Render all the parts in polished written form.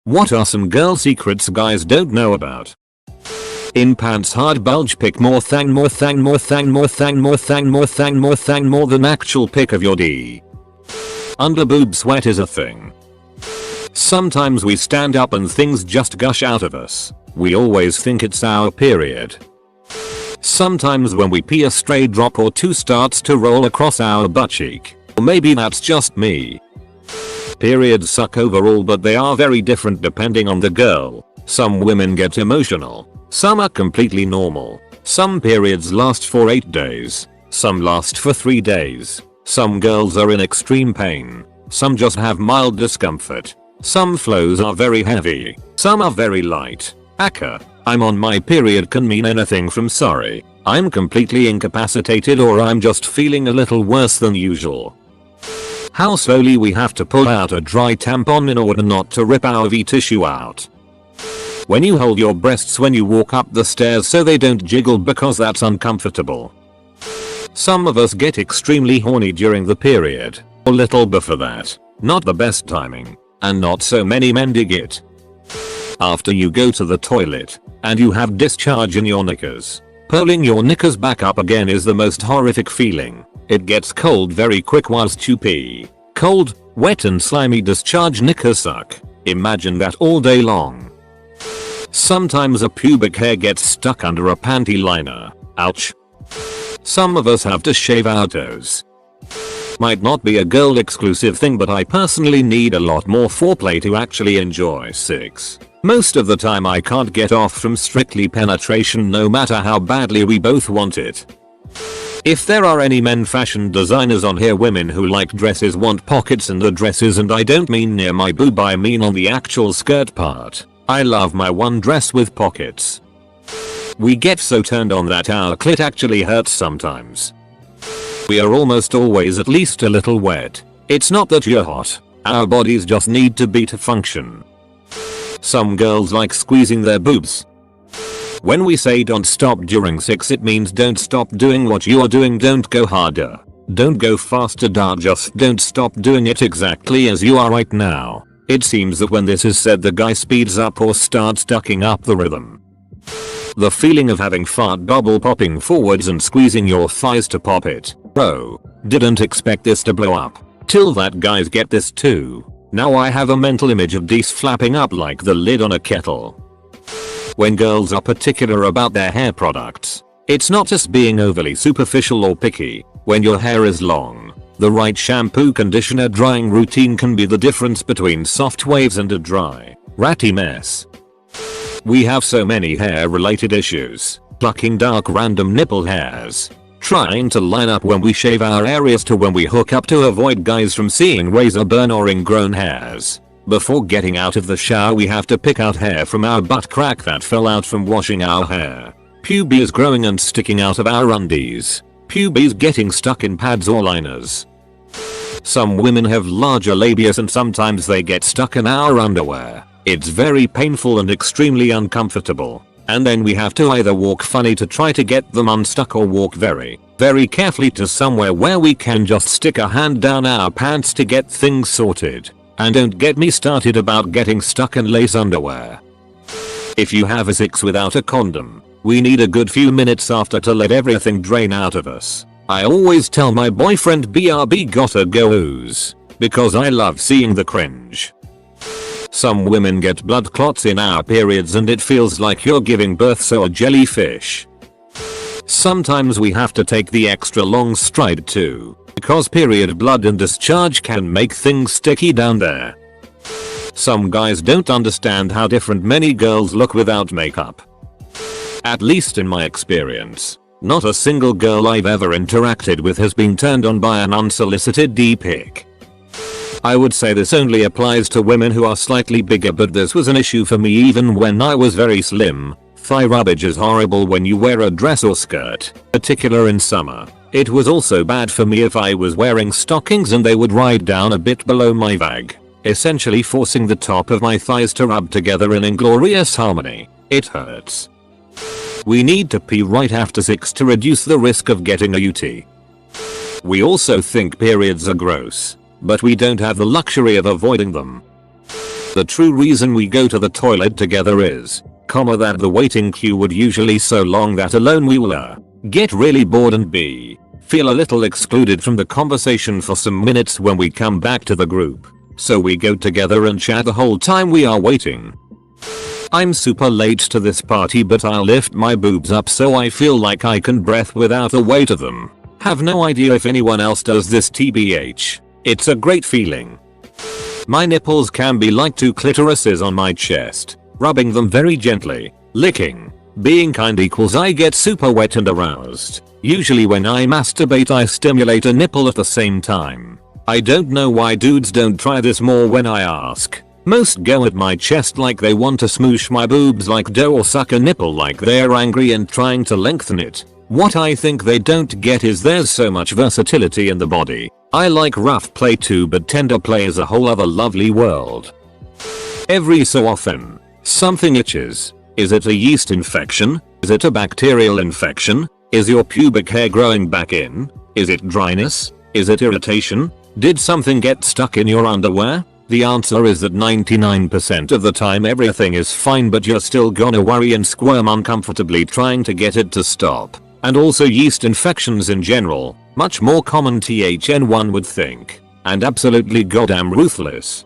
What are some girl secrets guys don't know about? In pants hard bulge pick more than actual pick of your D. Under boob sweat is a thing. Sometimes we stand up and things just gush out of us. We always think it's our period. Sometimes when we pee a stray drop or two starts to roll across our butt cheek. Or maybe that's just me. Periods suck overall, but they are very different depending on the girl. Some women get emotional. Some are completely normal. Some periods last for 8 days. Some last for 3 days. Some girls are in extreme pain. Some just have mild discomfort. Some flows are very heavy. Some are very light. Aka, I'm on my period can mean anything from sorry, I'm completely incapacitated, or I'm just feeling a little worse than usual. How slowly we have to pull out a dry tampon in order not to rip our V tissue out. When you hold your breasts when you walk up the stairs so they don't jiggle because that's uncomfortable. Some of us get extremely horny during the period, or little before that. Not the best timing, and not so many men dig it. After you go to the toilet, and you have discharge in your knickers. Pulling your knickers back up again is the most horrific feeling. It gets cold very quick whilst you pee. Cold, wet and slimy discharge knickers suck. Imagine that all day long. Sometimes a pubic hair gets stuck under a panty liner. Ouch. Some of us have to shave our toes. Might not be a girl exclusive thing, but I personally need a lot more foreplay to actually enjoy sex. Most of the time I can't get off from strictly penetration no matter how badly we both want it. If there are any men fashion designers on here, women who like dresses want pockets in the dresses, and I don't mean near my boob, I mean on the actual skirt part. I love my one dress with pockets. We get so turned on that our clit actually hurts sometimes. We are almost always at least a little wet. It's not that you're hot. Our bodies just need to be to function. Some girls like squeezing their boobs. When we say don't stop during sex, it means don't stop doing what you're doing. Don't go harder. Don't go faster. Just don't stop doing it exactly as you are right now. It seems that when this is said, the guy speeds up or starts ducking up the rhythm. The feeling of having fart bubble popping forwards and squeezing your thighs to pop it. Bro, didn't expect this to blow up. Till that guys get this too. Now I have a mental image of these flapping up like the lid on a kettle. When girls are particular about their hair products, it's not just being overly superficial or picky. When your hair is long, the right shampoo, conditioner, drying routine can be the difference between soft waves and a dry, ratty mess. We have so many hair related issues. Plucking dark random nipple hairs. Trying to line up when we shave our areas to when we hook up to avoid guys from seeing razor burn or ingrown hairs. Before getting out of the shower we have to pick out hair from our butt crack that fell out from washing our hair. Pubes growing and sticking out of our undies. Pubes getting stuck in pads or liners. Some women have larger labias and sometimes they get stuck in our underwear. It's very painful and extremely uncomfortable. And then we have to either walk funny to try to get them unstuck or walk very, very carefully to somewhere where we can just stick a hand down our pants to get things sorted. And don't get me started about getting stuck in lace underwear. If you have a sex without a condom, we need a good few minutes after to let everything drain out of us. I always tell my boyfriend BRB gotta go ooze, because I love seeing the cringe. Some women get blood clots in our periods and it feels like you're giving birth to a jellyfish. Sometimes we have to take the extra long stride too, because period blood and discharge can make things sticky down there. Some guys don't understand how different many girls look without makeup. At least in my experience, not a single girl I've ever interacted with has been turned on by an unsolicited D-pic. I would say this only applies to women who are slightly bigger, but this was an issue for me even when I was very slim. Thigh rubbage is horrible when you wear a dress or skirt, particularly in summer. It was also bad for me if I was wearing stockings and they would ride down a bit below my vag, essentially forcing the top of my thighs to rub together in inglorious harmony. It hurts. We need to pee right after sex to reduce the risk of getting a UT. We also think periods are gross, but we don't have the luxury of avoiding them. The true reason we go to the toilet together is, that the waiting queue would usually so long that alone we will get really bored and feel a little excluded from the conversation for some minutes when we come back to the group. So we go together and chat the whole time we are waiting. I'm super late to this party, but I'll lift my boobs up so I feel like I can breathe without the weight of them. Have no idea if anyone else does this, tbh. It's a great feeling. My nipples can be like two clitorises on my chest. Rubbing them very gently, licking, being kind equals I get super wet and aroused. Usually when I masturbate I stimulate a nipple at the same time. I don't know why dudes don't try this more when I ask. Most go at my chest like they want to smoosh my boobs like dough or suck a nipple like they're angry and trying to lengthen it. What I think they don't get is there's so much versatility in the body. I like rough play too, but tender play is a whole other lovely world. Every so often, something itches. Is it a yeast infection? Is it a bacterial infection? Is your pubic hair growing back in? Is it dryness? Is it irritation? Did something get stuck in your underwear? The answer is that 99% of the time everything is fine, but you're still gonna worry and squirm uncomfortably trying to get it to stop. And also yeast infections in general, much more common than one would think. And absolutely goddamn ruthless.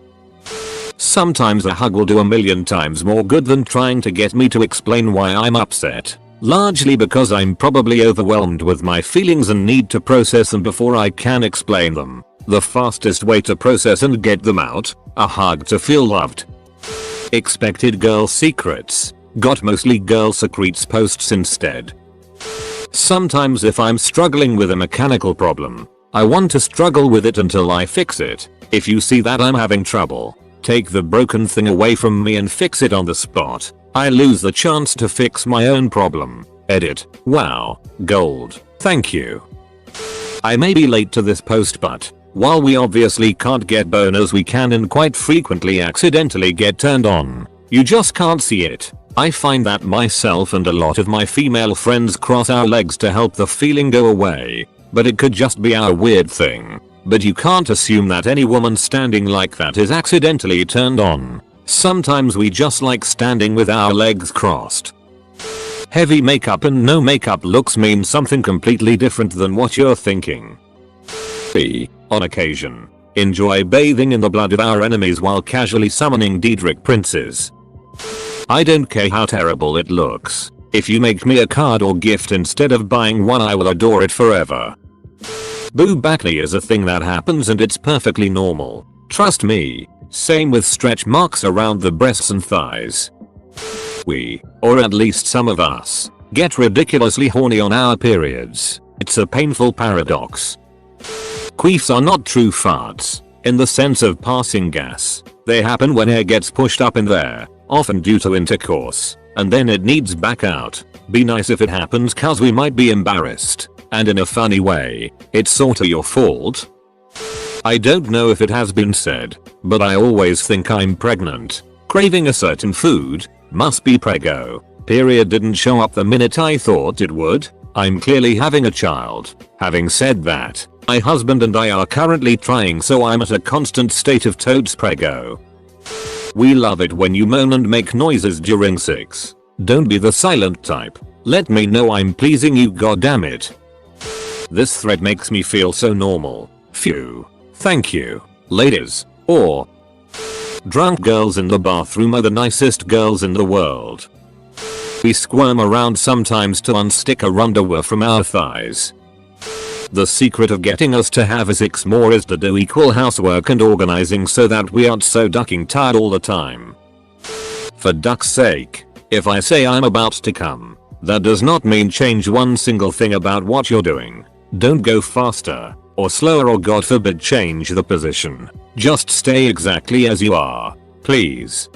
Sometimes a hug will do a million times more good than trying to get me to explain why I'm upset. Largely because I'm probably overwhelmed with my feelings and need to process them before I can explain them. The fastest way to process and get them out? A hug to feel loved. Expected girl secrets. Got mostly girl secrets posts instead. Sometimes if I'm struggling with a mechanical problem, I want to struggle with it until I fix it. If you see that I'm having trouble, take the broken thing away from me and fix it on the spot. I lose the chance to fix my own problem. Edit. Wow. Gold. Thank you. I may be late to this post, but while we obviously can't get boners, we can and quite frequently accidentally get turned on. You just can't see it. I find that myself and a lot of my female friends cross our legs to help the feeling go away. But it could just be our weird thing. But you can't assume that any woman standing like that is accidentally turned on. Sometimes we just like standing with our legs crossed. Heavy makeup and no makeup looks mean something completely different than what you're thinking. B. On occasion, enjoy bathing in the blood of our enemies while casually summoning Daedric princes. I don't care how terrible it looks. If you make me a card or gift instead of buying one, I will adore it forever. Boob acne is a thing that happens and it's perfectly normal. Trust me. Same with stretch marks around the breasts and thighs. We, or at least some of us, get ridiculously horny on our periods. It's a painful paradox. Queefs are not true farts, in the sense of passing gas. They happen when air gets pushed up in there, often due to intercourse, and then it needs back out. Be nice if it happens, cause we might be embarrassed. And in a funny way, it's sorta your fault. I don't know if it has been said, but I always think I'm pregnant. Craving a certain food, must be prego. Period didn't show up the minute I thought it would. I'm clearly having a child. Having said that, my husband and I are currently trying, so I'm at a constant state of toad's prego. We love it when you moan and make noises during sex. Don't be the silent type. Let me know I'm pleasing you, goddammit. This thread makes me feel so normal. Phew. Thank you, ladies. Or drunk girls in the bathroom are the nicest girls in the world. We squirm around sometimes to unstick our underwear from our thighs. The secret of getting us to have sex more is to do equal housework and organizing so that we aren't so ducking tired all the time. For duck's sake, if I say I'm about to come, that does not mean change one single thing about what you're doing. Don't go faster or slower, or God forbid change the position. Just stay exactly as you are, please.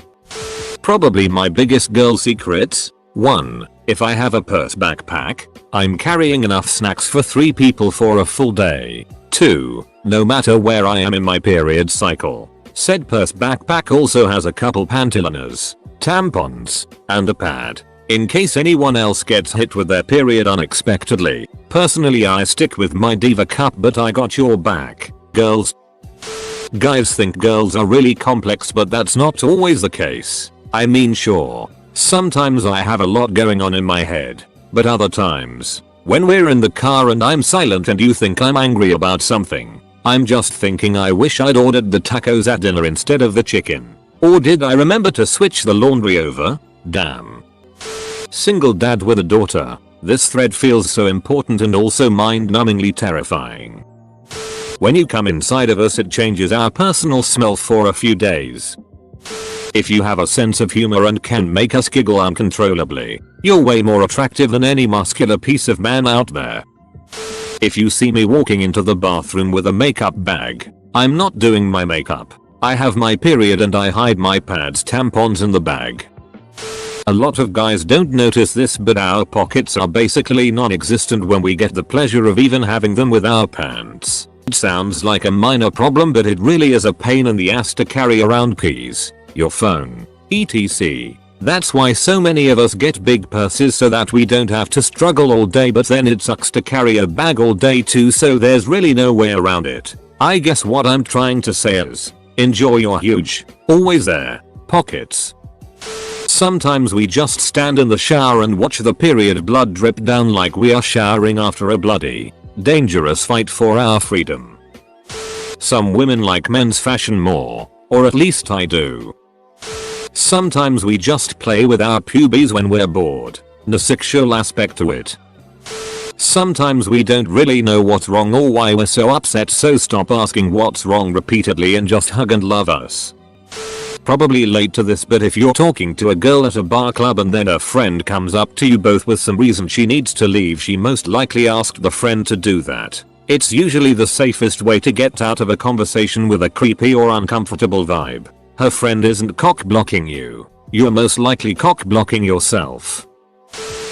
Probably my biggest girl secrets. 1. If I have a purse backpack, I'm carrying enough snacks for 3 people for a full day. 2. No matter where I am in my period cycle, said purse backpack also has a couple pantyliners, tampons, and a pad. In case anyone else gets hit with their period unexpectedly. Personally I stick with my diva cup, but I got your back, girls. Guys think girls are really complex, but that's not always the case. I mean, sure, sometimes I have a lot going on in my head, but other times, when we're in the car and I'm silent and you think I'm angry about something, I'm just thinking I wish I'd ordered the tacos at dinner instead of the chicken. Or did I remember to switch the laundry over? Damn. Single dad with a daughter. This thread feels so important and also mind-numbingly terrifying. When you come inside of us, it changes our personal smell for a few days. If you have a sense of humor and can make us giggle uncontrollably, you're way more attractive than any muscular piece of man out there. If you see me walking into the bathroom with a makeup bag, I'm not doing my makeup. I have my period and I hide my pads, tampons in the bag. A lot of guys don't notice this, but our pockets are basically non-existent when we get the pleasure of even having them with our pants. It sounds like a minor problem, but it really is a pain in the ass to carry around keys, your phone, etc. That's why so many of us get big purses so that we don't have to struggle all day, but then it sucks to carry a bag all day too, so there's really no way around it. I guess what I'm trying to say is, enjoy your huge, always there, pockets. Sometimes we just stand in the shower and watch the period blood drip down like we are showering after a bloody, dangerous fight for our freedom. Some women like men's fashion more, or at least I do. Sometimes we just play with our pubes when we're bored. No sexual aspect to it. Sometimes we don't really know what's wrong or why we're so upset, so stop asking what's wrong repeatedly and just hug and love us. Probably late to this, but if you're talking to a girl at a bar club and then a friend comes up to you both with some reason she needs to leave, she most likely asked the friend to do that. It's usually the safest way to get out of a conversation with a creepy or uncomfortable vibe. Her friend isn't cock blocking you. You're most likely cock blocking yourself.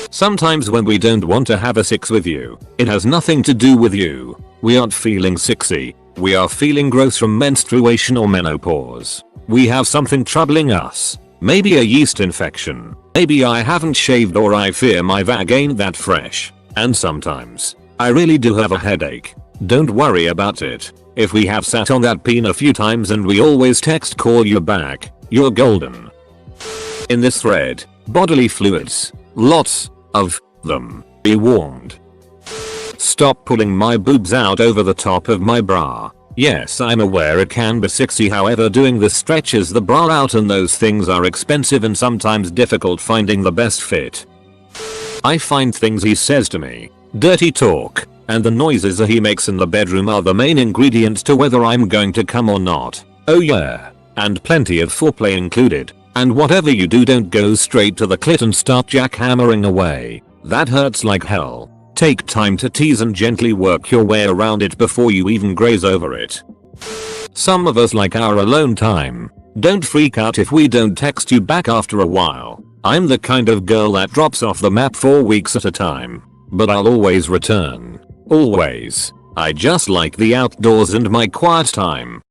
Sometimes when we don't want to have a sex with you, it has nothing to do with you. We aren't feeling sexy. We are feeling gross from menstruation or menopause. We have something troubling us. Maybe a yeast infection. Maybe I haven't shaved, or I fear my vag ain't that fresh. And sometimes, I really do have a headache. Don't worry about it. If we have sat on that peen a few times and we always text call you back, you're golden. In this thread, bodily fluids. Lots of them. Be warned. Stop pulling my boobs out over the top of my bra. Yes, I'm aware it can be sexy, however doing this stretches the bra out and those things are expensive and sometimes difficult finding the best fit. I find things he says to me, dirty talk, and the noises he makes in the bedroom are the main ingredients to whether I'm going to come or not. Oh yeah. And plenty of foreplay included. And whatever you do, don't go straight to the clit and start jackhammering away. That hurts like hell. Take time to tease and gently work your way around it before you even graze over it. Some of us like our alone time. Don't freak out if we don't text you back after a while. I'm the kind of girl that drops off the map for weeks at a time. But I'll always return. Always. I just like the outdoors and my quiet time.